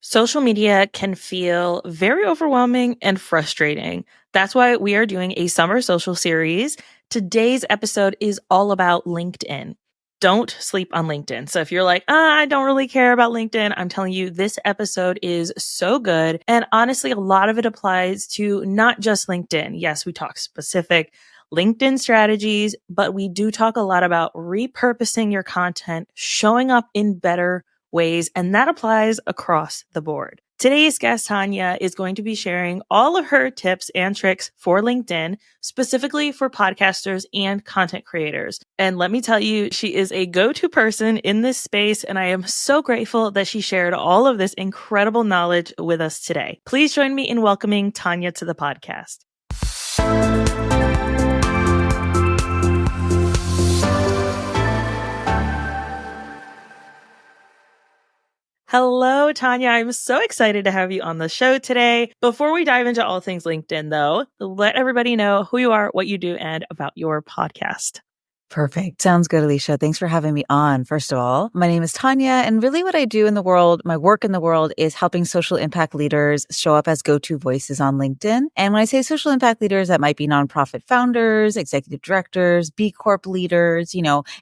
Social media can feel very overwhelming and frustrating. That's why we are doing a summer social series. Today's episode is all about LinkedIn. Don't sleep on LinkedIn. So if you're like, I don't really care about LinkedIn, I'm telling you, this episode is so good. And honestly, a lot of it applies to not just LinkedIn. Yes, we talk specific LinkedIn strategies, but we do talk a lot about repurposing your content, showing up in better ways, and that applies across the board. Today's guest, Tania, is going to be sharing all of her tips and tricks for LinkedIn, specifically for podcasters and content creators. And let me tell you, she is a go-to person in this space, and I am so grateful that she shared all of this incredible knowledge with us today. Please join me in welcoming Tania to the podcast. Hello, Tania. I'm so excited to have you on the show today. Before we dive into all things LinkedIn, though, let everybody know who you are, what you do, and about your podcast. Perfect. Sounds good, Alicia. Thanks for having me on. First of all, my name is Tania, and really what I do in the world, my work in the world is helping social impact leaders show up as go-to voices on LinkedIn. And when I say social impact leaders, that might be nonprofit founders, executive directors, B Corp leaders,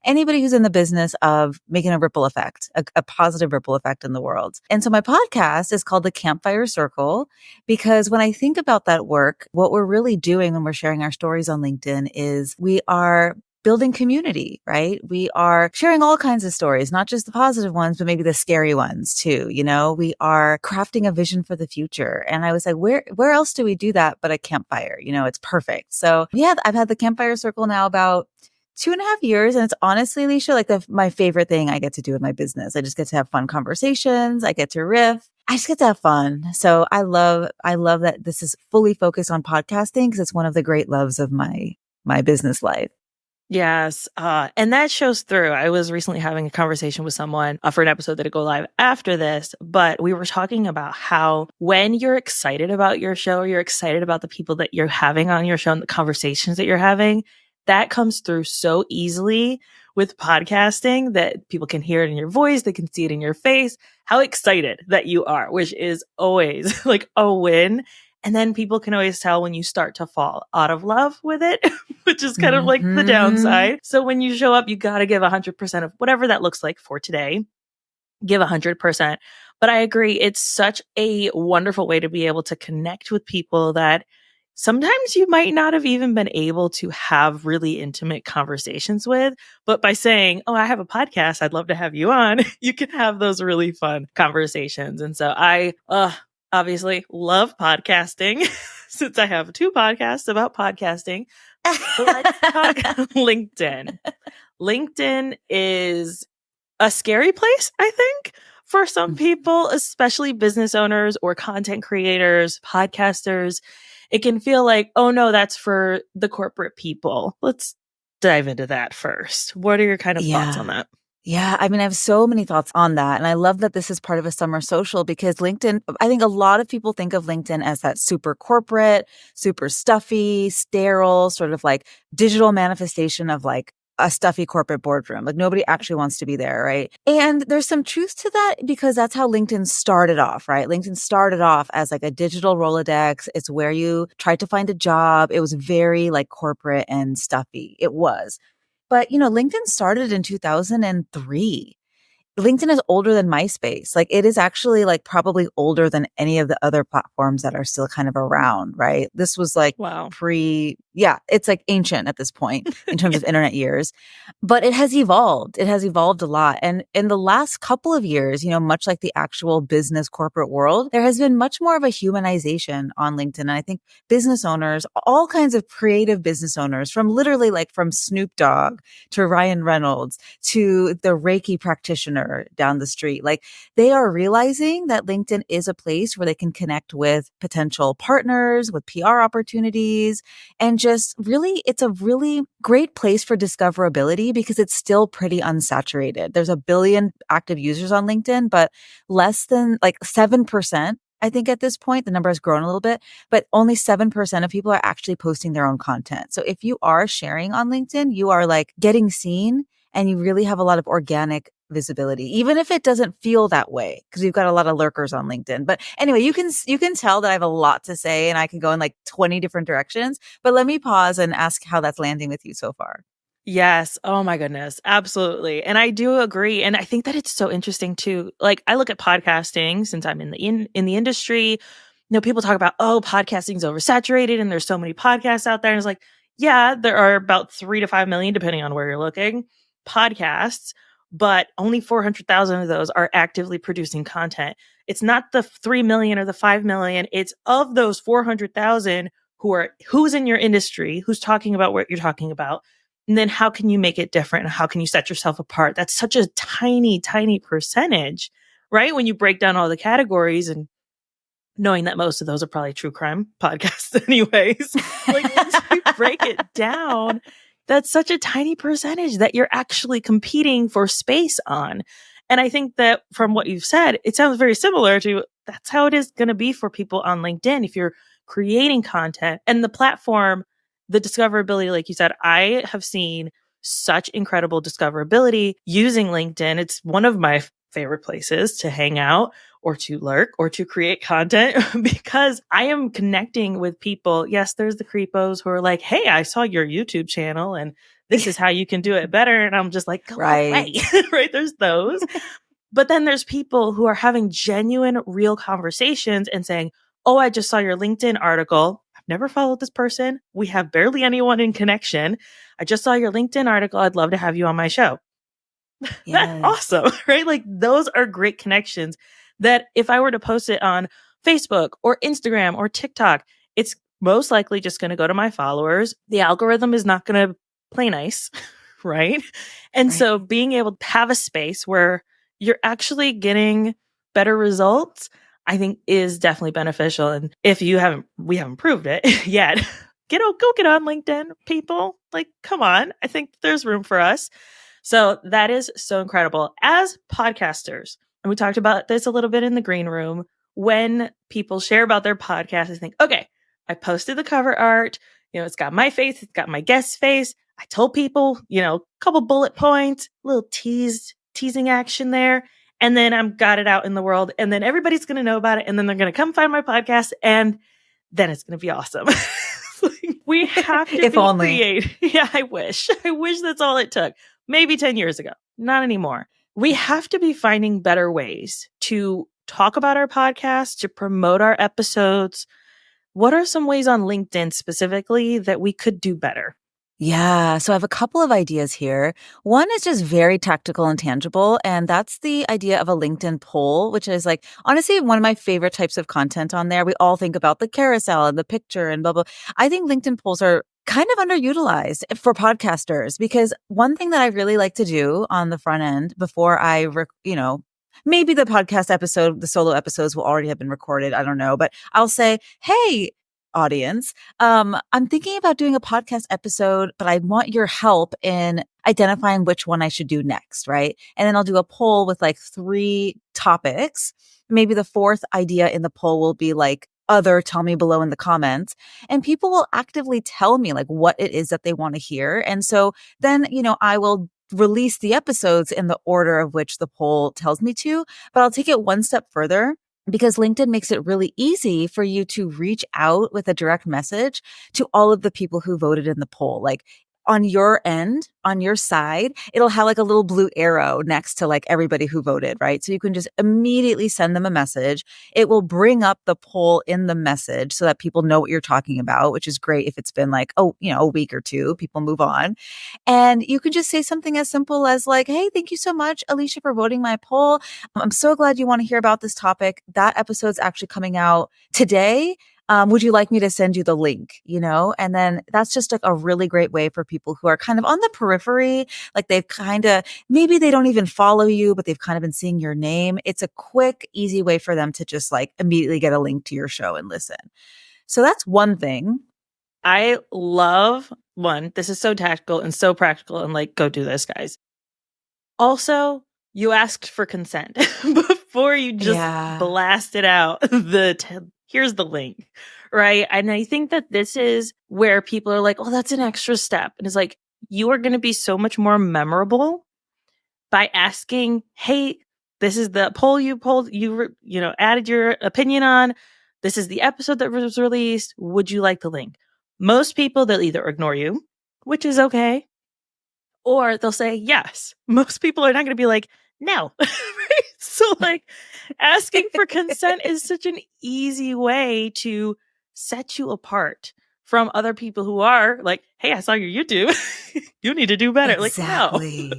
anybody who's in the business of making a ripple effect, a positive ripple effect in the world. And so my podcast is called The Campfire Circle, because when I think about that work, what we're really doing when we're sharing our stories on LinkedIn is we are building community, right? We are sharing all kinds of stories, not just the positive ones, but maybe the scary ones too. We are crafting a vision for the future. And I was like, where else do we do that but a campfire? It's perfect. So yeah, I've had the Campfire Circle now about 2.5 years. And it's honestly, Alicia, like my favorite thing I get to do in my business. I just get to have fun conversations. I get to riff. I just get to have fun. So I love that this is fully focused on podcasting because it's one of the great loves of my business life. Yes. And that shows through. I was recently having a conversation with someone for an episode that'll go live after this, but we were talking about how when you're excited about your show, or you're excited about the people that you're having on your show and the conversations that you're having, that comes through so easily with podcasting that people can hear it in your voice. They can see it in your face, how excited that you are, which is always like a win. And then people can always tell when you start to fall out of love with it, which is kind of like the downside. So when you show up, you got to give 100% of whatever that looks like for today. Give 100%. But I agree. It's such a wonderful way to be able to connect with people that sometimes you might not have even been able to have really intimate conversations with. But by saying, I have a podcast, I'd love to have you on, you can have those really fun conversations. And so I obviously love podcasting since I have 2 podcasts about podcasting. Let's talk LinkedIn. LinkedIn is a scary place, I think, for some people, especially business owners or content creators, podcasters. It can feel like, oh no, that's for the corporate people. Let's dive into that first. What are your kind of thoughts on that? Yeah, I have so many thoughts on that. And I love that this is part of a summer social because LinkedIn, I think a lot of people think of LinkedIn as that super corporate, super stuffy, sterile, sort of like digital manifestation of like a stuffy corporate boardroom. Like nobody actually wants to be there, right? And there's some truth to that because that's how LinkedIn started off, right? LinkedIn started off as like a digital Rolodex. It's where you tried to find a job. It was very like corporate and stuffy. It was. But, LinkedIn started in 2003. LinkedIn is older than MySpace. Like it is actually like probably older than any of the other platforms that are still kind of around, right? This was like it's like ancient at this point in terms of internet years, but it has evolved. It has evolved a lot. And in the last couple of years, much like the actual business corporate world, there has been much more of a humanization on LinkedIn. And I think business owners, all kinds of creative business owners from literally like from Snoop Dogg to Ryan Reynolds to the Reiki practitioner down the street, like they are realizing that LinkedIn is a place where they can connect with potential partners, with PR opportunities, and just really, it's a really great place for discoverability because it's still pretty unsaturated. There's 1 billion active users on LinkedIn, but less than like 7%. I think at this point, the number has grown a little bit, but only 7% of people are actually posting their own content. So if you are sharing on LinkedIn, you are like getting seen and you really have a lot of organic visibility, even if it doesn't feel that way, because we've got a lot of lurkers on LinkedIn. But anyway, you can tell that I have a lot to say and I can go in like 20 different directions. But let me pause and ask how that's landing with you so far. Yes. Oh my goodness. Absolutely. And I do agree. And I think that it's so interesting too. Like I look at podcasting since I'm in the industry. People talk about, oh, podcasting's oversaturated and there's so many podcasts out there. And it's like, yeah, there are about 3 to 5 million, depending on where you're looking, podcasts, but only 400,000 of those are actively producing content. It's not the 3 million or the 5 million. It's of those 400,000 who's in your industry, who's talking about what you're talking about. And then how can you make it different? And how can you set yourself apart? That's such a tiny, tiny percentage, right? When you break down all the categories and knowing that most of those are probably true crime podcasts anyways. Like once you break it down, that's such a tiny percentage that you're actually competing for space on. And I think that from what you've said, it sounds very similar to that's how it is going to be for people on LinkedIn. If you're creating content and the platform, the discoverability, like you said, I have seen such incredible discoverability using LinkedIn. It's one of my favorite places to hang out or to lurk or to create content because I am connecting with people. Yes, there's the creepos who are like, hey, I saw your YouTube channel and this is how you can do it better. And I'm just like, go away. Right. There's those. But then there's people who are having genuine, real conversations and saying, oh, I just saw your LinkedIn article. I've never followed this person. We have barely anyone in connection. I just saw your LinkedIn article. I'd love to have you on my show. That's awesome, right? Like those are great connections that if I were to post it on Facebook or Instagram or TikTok, it's most likely just going to go to my followers. The algorithm is not going to play nice, right? And so being able to have a space where you're actually getting better results, I think is definitely beneficial. And if we haven't proved it yet, go get on LinkedIn, people. Like, come on. I think there's room for us. So that is so incredible. As podcasters, and we talked about this a little bit in the green room, when people share about their podcast, I think, okay, I posted the cover art. It's got my face, it's got my guest's face. I told people, a couple bullet points, little teasing action there. And then I'm got it out in the world. And then everybody's going to know about it. And then they're going to come find my podcast. And then it's going to be awesome. We have to if be only. creative. Yeah, I wish. I wish that's all it took. Maybe 10 years ago. Not anymore. We have to be finding better ways to talk about our podcast, to promote our episodes. What are some ways on LinkedIn specifically that we could do better? Yeah. So I have a couple of ideas here. One is just very tactical and tangible. And that's the idea of a LinkedIn poll, which is like, honestly, one of my favorite types of content on there. We all think about the carousel and the picture and blah, blah. I think LinkedIn polls are kind of underutilized for podcasters because one thing that I really like to do on the front end before maybe the podcast episode, the solo episodes will already have been recorded. I don't know, but I'll say, hey, audience, I'm thinking about doing a podcast episode, but I want your help in identifying which one I should do next, right? And then I'll do a poll with like 3 topics. Maybe the 4th idea in the poll will be like, tell me below in the comments. And people will actively tell me like what it is that they want to hear. And so then, I will release the episodes in the order of which the poll tells me to, but I'll take it one step further. Because LinkedIn makes it really easy for you to reach out with a direct message to all of the people who voted in the poll. Like on your end, on your side, it'll have like a little blue arrow next to like everybody who voted, right? So you can just immediately send them a message. It will bring up the poll in the message so that people know what you're talking about, which is great if it's been like, a week or 2, people move on. And you can just say something as simple as like, hey, thank you so much, Alicia, for voting my poll. I'm so glad you want to hear about this topic. That episode's actually coming out today. Would you like me to send you the link? And then that's just like a really great way for people who are kind of on the periphery. Like maybe they don't even follow you, but they've kind of been seeing your name. It's a quick, easy way for them to just like immediately get a link to your show and listen. So that's one thing. I love one. This is so tactical and so practical and like, go do this, guys. Also, you asked for consent before you just blast it out. Here's the link, right? And I think that this is where people are like, oh, that's an extra step. And it's like, you are going to be so much more memorable by asking, hey, this is the poll you pulled, added your opinion on. This is the episode that was released. Would you like the link? Most people, they'll either ignore you, which is okay, or they'll say yes. Most people are not going to be like, no. So, like, asking for consent is such an easy way to set you apart from other people who are like, hey, I saw your YouTube. You need to do better. Like, no. Exactly.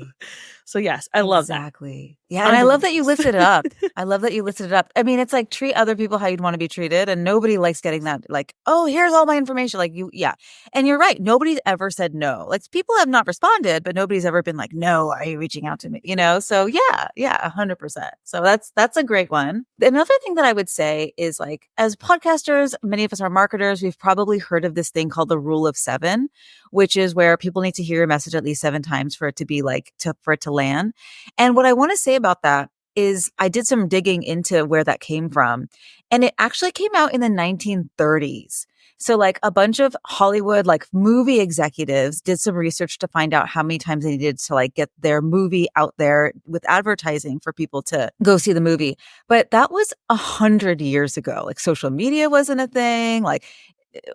So, yes, I love that. Exactly. Yeah. And I love that you listed it up. I love that you listed it up. I mean, it's like treat other people how you'd want to be treated. And nobody likes getting that, like, oh, here's all my information. Like yeah. And you're right. Nobody's ever said no. Like people have not responded, but nobody's ever been like, no, are you reaching out to me? So yeah, 100%. So that's a great one. Another thing that I would say is like, as podcasters, many of us are marketers. We've probably heard of this thing called the rule of 7, which is where people need to hear your message at least 7 times for it to be like, for it to land. And what I want to say about that is I did some digging into where that came from. And it actually came out in the 1930s. So like a bunch of Hollywood, like movie executives did some research to find out how many times they needed to like get their movie out there with advertising for people to go see the movie. But that was 100 years ago. Like social media wasn't a thing. Like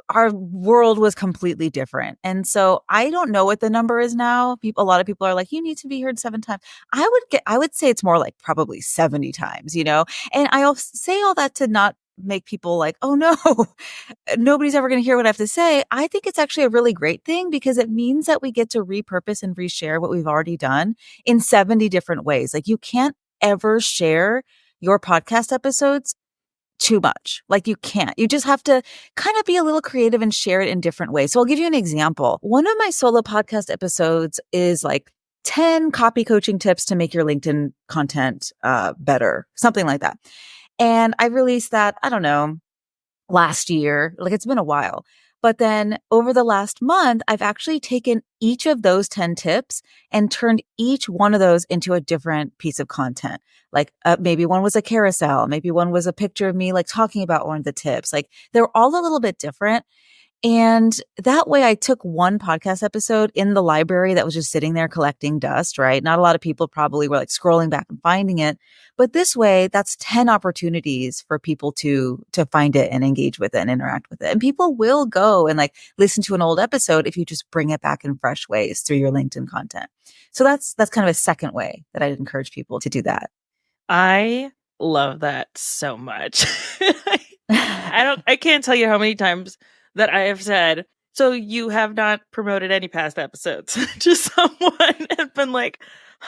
our world was completely different. And so I don't know what the number is now. A lot of people are like, you need to be heard 7 times. I would say it's more like probably 70 times, and I'll say all that to not make people like, oh no, nobody's ever going to hear what I have to say. I think it's actually a really great thing because it means that we get to repurpose and reshare what we've already done in 70 different ways. Like you can't ever share your podcast episodes too much. Like you can't. You just have to kind of be a little creative and share it in different ways. So I'll give you an example. One of my solo podcast episodes is like 10 copy coaching tips to make your LinkedIn content better, something like that. And I released that, I don't know, last year. Like it's been a while. But then over the last month, I've actually taken each of those 10 tips and turned each one of those into a different piece of content. Like maybe one was a carousel. Maybe one was a picture of me like talking about one of the tips. Like they're all a little bit different. And that way I took one podcast episode in the library that was just sitting there collecting dust, right? Not a lot of people probably were like scrolling back and finding it. But this way, that's 10 opportunities for people to find it and engage with it and interact with it. And people will go and like listen to an old episode if you just bring it back in fresh ways through your LinkedIn content. So that's kind of a second way that I'd encourage people to do that. I love that so much. I can't tell you how many times that I have said, so you have not promoted any past episodes to someone and been like,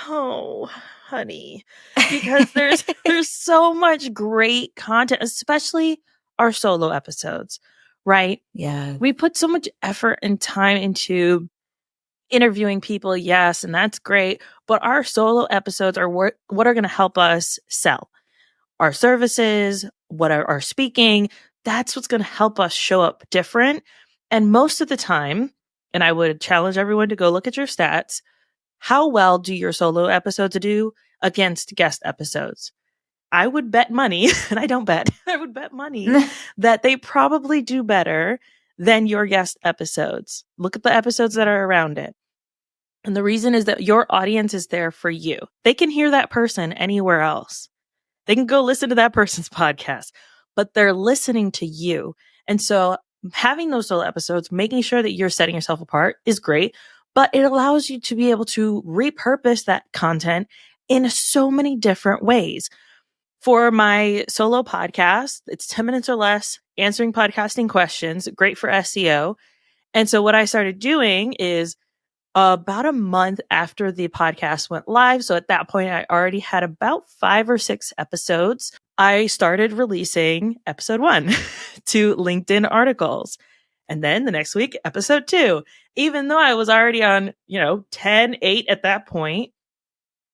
oh, honey, because there's so much great content, especially our solo episodes, right? Yeah. We put so much effort and time into interviewing people, yes, and that's great, but our solo episodes are what are going to help us sell our services, what are our speaking. That's what's going to help us show up different. And most of the time, and I would challenge everyone to go look at your stats, how well do your solo episodes do against guest episodes? I would bet money, and I don't bet, I would bet money that they probably do better than your guest episodes. Look at the episodes that are around it. And the reason is that your audience is there for you. They can hear that person anywhere else. They can go listen to that person's podcast, but they're listening to you. And so having those solo episodes, making sure that you're setting yourself apart is great, but it allows you to be able to repurpose that content in so many different ways. For my solo podcast, it's 10 minutes or less, answering podcasting questions, great for SEO. And so what I started doing is about a month after the podcast went live. So at that point, I already had about 5 or 6 episodes. I started releasing episode 1 to LinkedIn articles. And then the next week, episode 2, even though I was already on, 10, 8 at that point,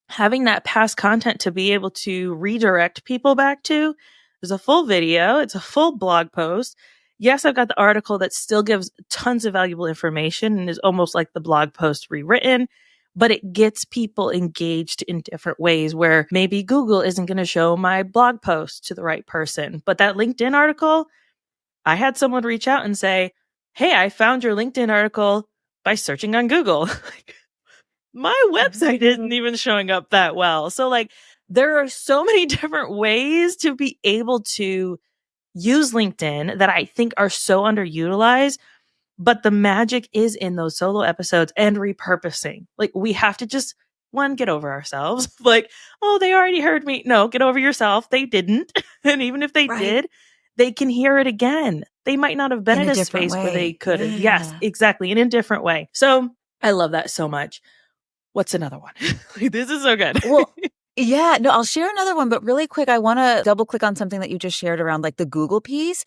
having that past content to be able to redirect people back to. There's a full video. It's a full blog post. Yes, I've got the article that still gives tons of valuable information and is almost like the blog post rewritten, but it gets people engaged in different ways where maybe Google isn't going to show my blog post to the right person. But that LinkedIn article, I had someone reach out and say, hey, I found your LinkedIn article by searching on Google. my website isn't even showing up that well. So like there are so many different ways to be able to use LinkedIn that I think are so underutilized. But the magic is in those solo episodes and repurposing. Like we have to just one, get over ourselves. Like, oh, they already heard me. No, get over yourself. They didn't. And even if they Right. did, they can hear it again. They might not have been In in a a different space where they way. could. Yes, Yeah. exactly. In a different way. So I love that so much. What's another one? This is so good. Well, yeah, no, I'll share another one, but really quick, I want to double click on something that you just shared around like the Google piece.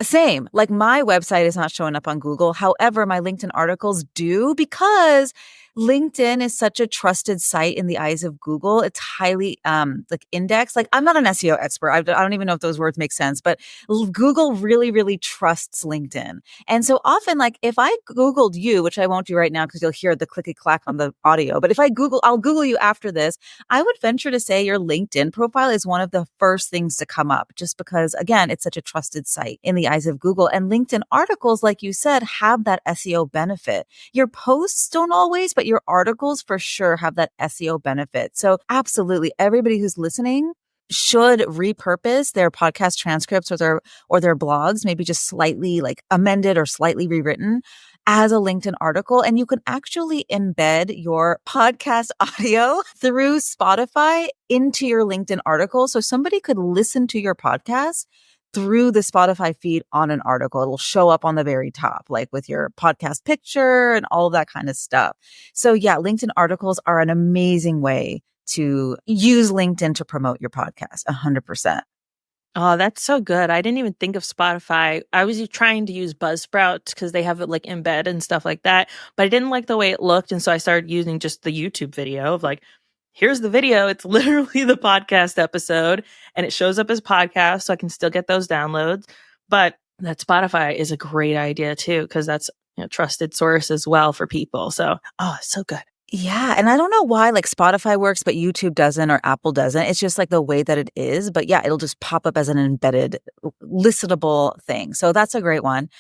Same, like my website is not showing up on Google. However, my LinkedIn articles do because LinkedIn is such a trusted site in the eyes of Google. It's highly like indexed. Like I'm not an SEO expert. I don't even know if those words make sense, but Google really, really trusts LinkedIn. And so often, like if I Googled you, which I won't do right now because you'll hear the clicky clack on the audio, but if I'll Google you after this, I would venture to say your LinkedIn profile is one of the first things to come up just because, again, it's such a trusted site in the eyes of Google. And LinkedIn articles, like you said, have that SEO benefit. Your posts don't always, but your articles for sure have that SEO benefit. So absolutely, everybody who's listening should repurpose their podcast transcripts or their blogs, maybe just slightly like amended or slightly rewritten as a LinkedIn article. And you can actually embed your podcast audio through Spotify into your LinkedIn article. So somebody could listen to your podcast through the Spotify feed on an article. It'll show up on the very top, like with your podcast picture and all of that kind of stuff. So yeah, LinkedIn articles are an amazing way to use LinkedIn to promote your podcast. 100%. Oh, that's so good. I didn't even think of Spotify. I was trying to use Buzzsprout because they have it like embed and stuff like that, but I didn't like the way it looked. And so I started using just the YouTube video of like, here's the video. It's literally the podcast episode and it shows up as podcast. So I can still get those downloads. But that Spotify is a great idea too, because that's a trusted source as well for people. So, oh, it's so good. Yeah. And I don't know why like Spotify works, but YouTube doesn't or Apple doesn't. It's just like the way that it is. But yeah, it'll just pop up as an embedded listenable thing. So that's a great one.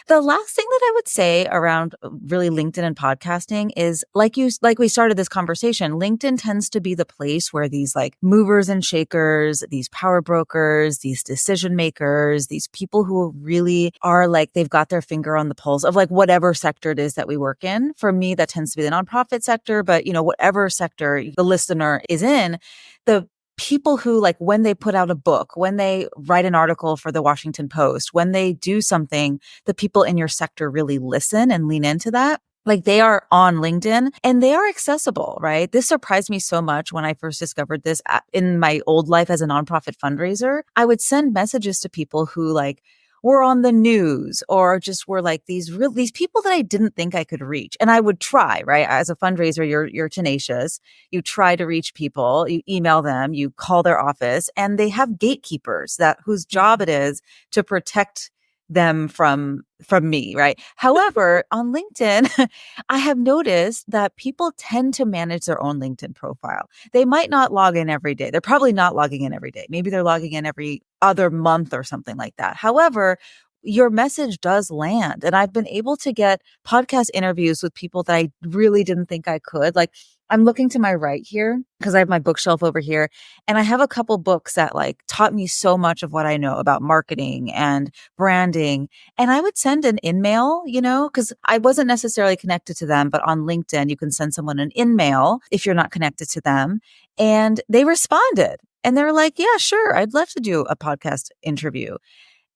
The last thing that I would say around really LinkedIn and podcasting is like we started this conversation, LinkedIn tends to be the place where these like movers and shakers, these power brokers, these decision makers, these people who really are like, they've got their finger on the pulse of like whatever sector it is that we work in. For me, that tends to be the nonprofit sector, but you know, whatever sector the listener is in, the people who like when they put out a book, when they write an article for the Washington Post, when they do something, the people in your sector really listen and lean into that. Like they are on LinkedIn and they are accessible, right? This surprised me so much when I first discovered this in my old life as a nonprofit fundraiser. I would send messages to people who like were on the news or just were like these people that I didn't think I could reach. And I would try, right? As a fundraiser, you're tenacious. You try to reach people, you email them, you call their office, and they have gatekeepers whose job it is to protect them from me, right? However, on LinkedIn, I have noticed that people tend to manage their own LinkedIn profile. They might not log in every day. They're probably not logging in every day. Maybe they're logging in every other month or something like that. However, your message does land. And I've been able to get podcast interviews with people that I really didn't think I could. Like I'm looking to my right here because I have my bookshelf over here and I have a couple books that like taught me so much of what I know about marketing and branding. And I would send an in-mail, you know, because I wasn't necessarily connected to them, but on LinkedIn, you can send someone an in-mail if you're not connected to them. And they responded and they were like, yeah, sure. I'd love to do a podcast interview.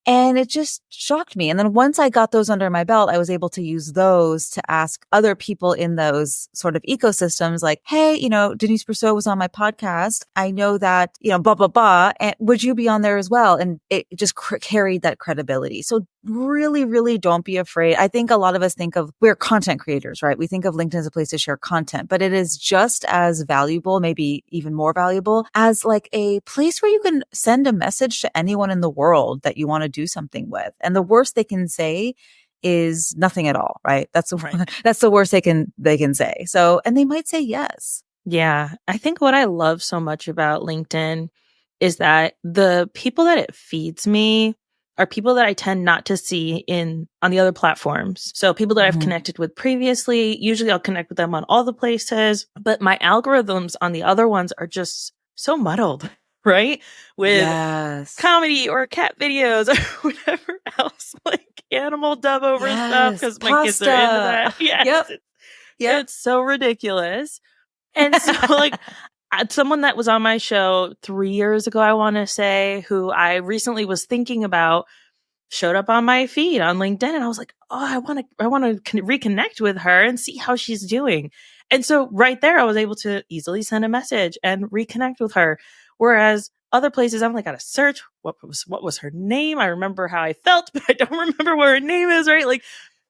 And it just shocked me. And then once I got those under my belt, I was able to use those to ask other people in those sort of ecosystems like, hey, you know, Denise Brousseau was on my podcast. I know that, you know, blah, blah, blah. And would you be on there as well? And it just carried that credibility. So really, really don't be afraid. I think a lot of us think of, we're content creators, right? We think of LinkedIn as a place to share content, but it is just as valuable, maybe even more valuable as like a place where you can send a message to anyone in the world that you want to do something with. And the worst they can say is nothing at all, right? Right. That's the worst they can say. So, and they might say yes. Yeah. I think what I love so much about LinkedIn is that the people that it feeds me are people that I tend not to see on the other platforms. So people that I've connected with previously, usually I'll connect with them on all the places, but my algorithms on the other ones are just so muddled, right? With comedy or cat videos or whatever else, like animal dub over stuff, because my kids are into that. Yes. It's so ridiculous. And so like someone that was on my show 3 years ago, I want to say, who I recently was thinking about, showed up on my feed on LinkedIn, and I was like, oh, I want to reconnect with her and see how she's doing. And so right there, I was able to easily send a message and reconnect with her. Whereas other places, I'm like, gotta search what was her name. I remember how I felt, but I don't remember what her name is, right? Like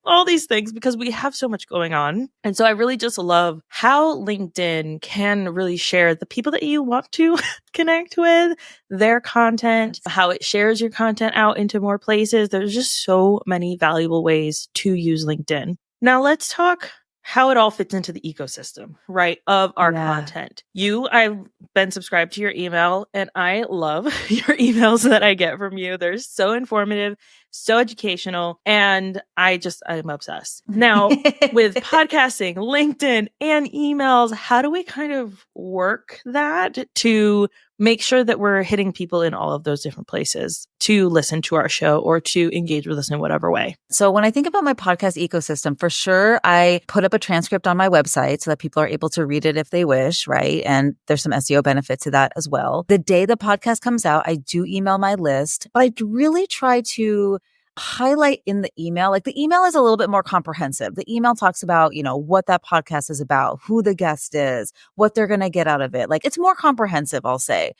all these things, because we have so much going on. And so I really just love how LinkedIn can really share the people that you want to connect with, their content, how it shares your content out into more places. There's just so many valuable ways to use LinkedIn. Now let's talk how it all fits into the ecosystem, right, of our content. I've been subscribed to your email, and I love your emails that I get from you. They're so informative, so educational, and I'm obsessed. Now, with podcasting, LinkedIn, and emails, how do we kind of work that to make sure that we're hitting people in all of those different places to listen to our show or to engage with us in whatever way? So when I think about my podcast ecosystem, for sure, I put up a transcript on my website so that people are able to read it if they wish, right? And there's some SEO benefit to that as well. The day the podcast comes out, I do email my list, but I really try to highlight in the email. Like the email is a little bit more comprehensive. The email talks about, what that podcast is about, who the guest is, what they're going to get out of it. Like it's more comprehensive, I'll say.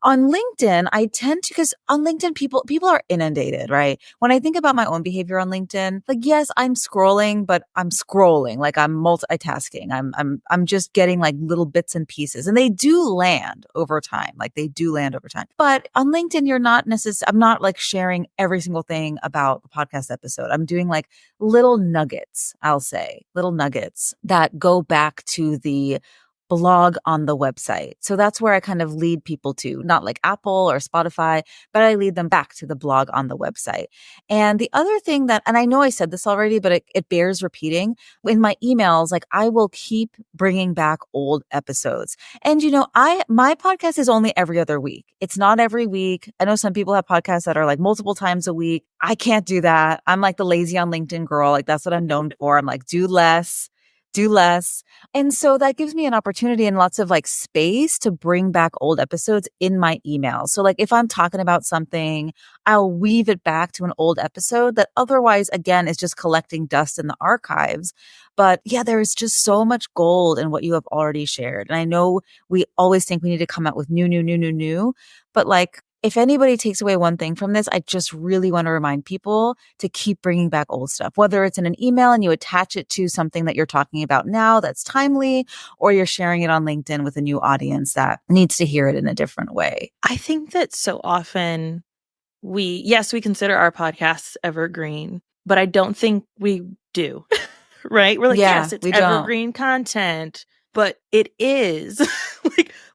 On LinkedIn, I tend to, because on LinkedIn, people are inundated, right? When I think about my own behavior on LinkedIn, like, yes, I'm scrolling, but I'm scrolling, like I'm multitasking. I'm just getting like little bits and pieces, and they do land over time. Like they do land over time. But on LinkedIn, I'm not like sharing every single thing about the podcast episode. I'm doing like little nuggets, I'll say, little nuggets that go back to the blog on the website. So that's where I kind of lead people to, not like Apple or Spotify, but I lead them back to the blog on the website. And the other thing and I know I said this already, but it bears repeating, in my emails, like I will keep bringing back old episodes. And my podcast is only every other week. It's not every week. I know some people have podcasts that are like multiple times a week. I can't do that. I'm like the lazy on LinkedIn girl. Like that's what I'm known for. I'm like, do less. And so that gives me an opportunity and lots of like space to bring back old episodes in my email. So like if I'm talking about something, I'll weave it back to an old episode that otherwise, again, is just collecting dust in the archives. But yeah, there's just so much gold in what you have already shared. And I know we always think we need to come out with new, but like, if anybody takes away one thing from this, I just really want to remind people to keep bringing back old stuff, whether it's in an email and you attach it to something that you're talking about now that's timely, or you're sharing it on LinkedIn with a new audience that needs to hear it in a different way. I think that so often we consider our podcasts evergreen, but I don't think we do, right? We're like, yes, it's evergreen content, but it is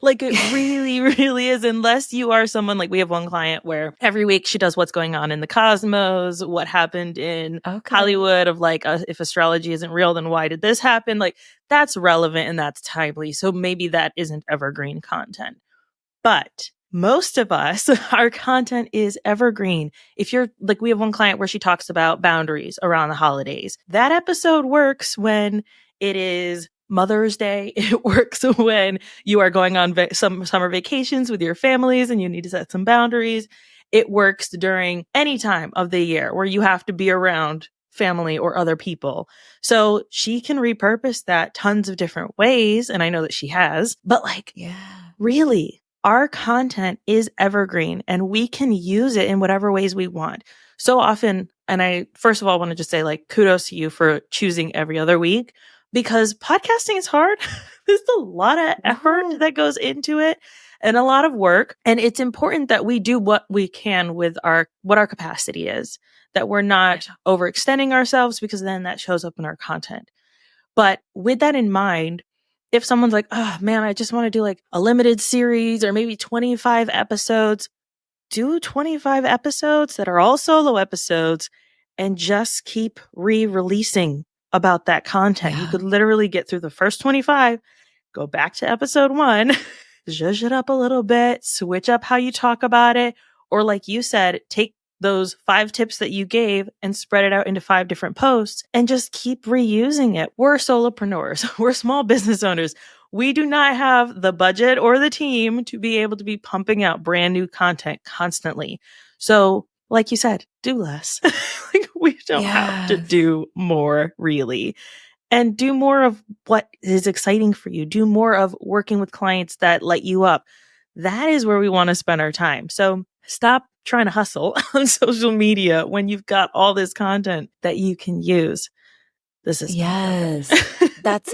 like it really, really is. Unless you are someone like, we have one client where every week she does what's going on in the cosmos, what happened in Hollywood, of like, if astrology isn't real, then why did this happen? Like that's relevant and that's timely. So maybe that isn't evergreen content, but most of us, our content is evergreen. If you're like, we have one client where she talks about boundaries around the holidays. That episode works when it is Mother's Day. It works when you are going on some summer vacations with your families and you need to set some boundaries. It works during any time of the year where you have to be around family or other people. So she can repurpose that tons of different ways. And I know that she has, but like, really, our content is evergreen and we can use it in whatever ways we want. So often, and I first of all want to just say like kudos to you for choosing every other week, because podcasting is hard. There's a lot of effort that goes into it and a lot of work. And it's important that we do what we can with what our capacity is, that we're not overextending ourselves, because then that shows up in our content. But with that in mind, if someone's like, oh man, I just want to do like a limited series or maybe 25 episodes, do 25 episodes that are all solo episodes and just keep re-releasing about that content. You Yeah. could literally get through the first 25, go back to episode 1, zhuzh it up a little bit, switch up how you talk about it, or like you said, take those 5 tips that you gave and spread it out into 5 different posts and just keep reusing it. We're solopreneurs. We're small business owners. We do not have the budget or the team to be able to be pumping out brand new content constantly. So, like you said, do less. Like, we don't have to Yes. do more, really. And do more of what is exciting for you. Do more of working with clients that light you up. That is where we want to spend our time. So stop trying to hustle on social media when you've got all this content that you can use. This has been so Yes. good. That's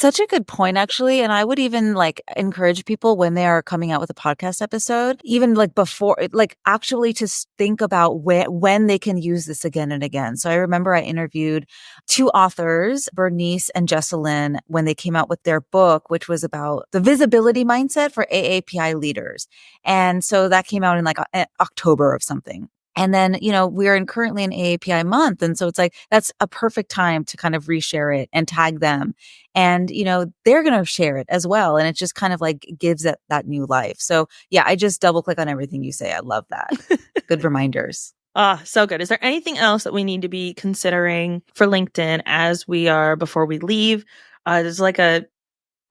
such a good point, actually. And I would even like encourage people when they are coming out with a podcast episode, even like before, like actually to think about when they can use this again and again. So I remember I interviewed 2 authors, Bernice and Jesselyn, when they came out with their book, which was about the visibility mindset for AAPI leaders. And so that came out in like October of something. And then, we're currently in AAPI month. And so it's like, that's a perfect time to kind of reshare it and tag them. And, they're going to share it as well. And it just kind of like gives it that new life. So yeah, I just double click on everything you say. I love that. Good reminders. So good. Is there anything else that we need to be considering for LinkedIn before we leave? There's like a,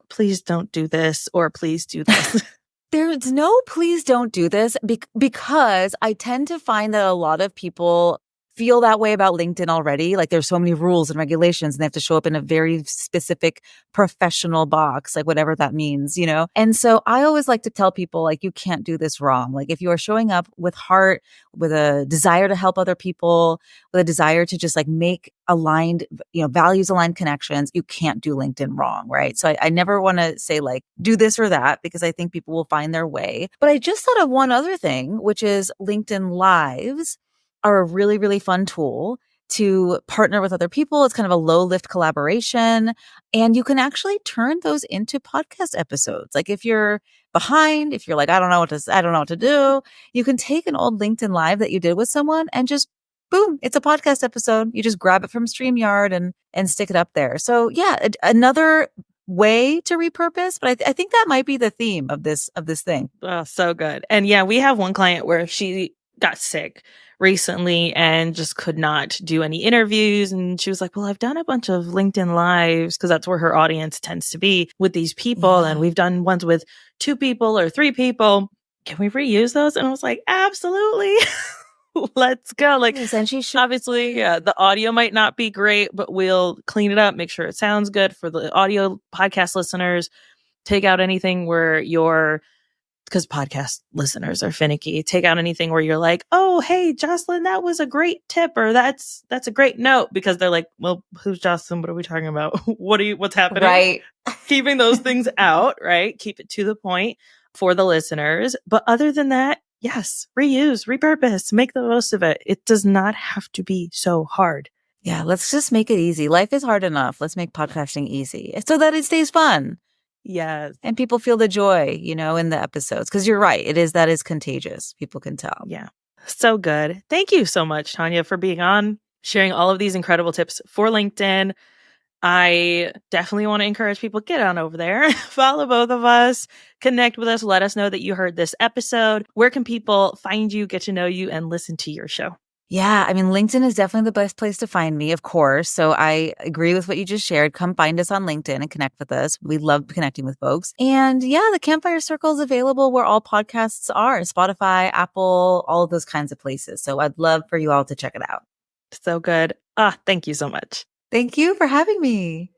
please don't do this or please do this. There's no, please don't do this because I tend to find that a lot of people feel that way about LinkedIn already. Like there's so many rules and regulations and they have to show up in a very specific professional box, like whatever that means, And so I always like to tell people like, you can't do this wrong. Like if you are showing up with heart, with a desire to help other people, with a desire to just like make aligned, values aligned connections, you can't do LinkedIn wrong, right? So I never want to say like, do this or that, because I think people will find their way. But I just thought of one other thing, which is LinkedIn Lives are a really, really fun tool to partner with other people. It's kind of a low lift collaboration, and you can actually turn those into podcast episodes. Like if you're behind, if you're like, I don't know what to do, you can take an old LinkedIn Live that you did with someone and just boom, it's a podcast episode. You just grab it from StreamYard and stick it up there. So yeah, another way to repurpose, but I think that might be the theme of this thing. Oh, so good. And yeah, we have one client where she got sick recently and just could not do any interviews. And she was like, well, I've done a bunch of LinkedIn Lives because that's where her audience tends to be with these people. Yeah. And we've done ones with 2 people or 3 people. Can we reuse those? And I was like, absolutely. Let's go. Like, Yes, and she should. obviously, the audio might not be great, but we'll clean it up, make sure it sounds good for the audio podcast listeners. Take out anything where because podcast listeners are finicky. Take out anything where you're like, oh, hey, Jocelyn, that was a great tip, or that's a great note, because they're like, well, who's Jocelyn? What are we talking about? What's happening? Right. Keeping those things out, right? Keep it to the point for the listeners. But other than that, yes, reuse, repurpose, make the most of it. It does not have to be so hard. Yeah, let's just make it easy. Life is hard enough. Let's make podcasting easy so that it stays fun. Yes. And people feel the joy, in the episodes. Because you're right. That is contagious. People can tell. Yeah. So good. Thank you so much, Tania, for being on, sharing all of these incredible tips for LinkedIn. I definitely want to encourage people, get on over there, follow both of us, connect with us, let us know that you heard this episode. Where can people find you, get to know you, and listen to your show? Yeah, I mean, LinkedIn is definitely the best place to find me, of course. So I agree with what you just shared. Come find us on LinkedIn and connect with us. We love connecting with folks. And yeah, the Campfire Circle is available where all podcasts are, Spotify, Apple, all of those kinds of places. So I'd love for you all to check it out. So good. Thank you so much. Thank you for having me.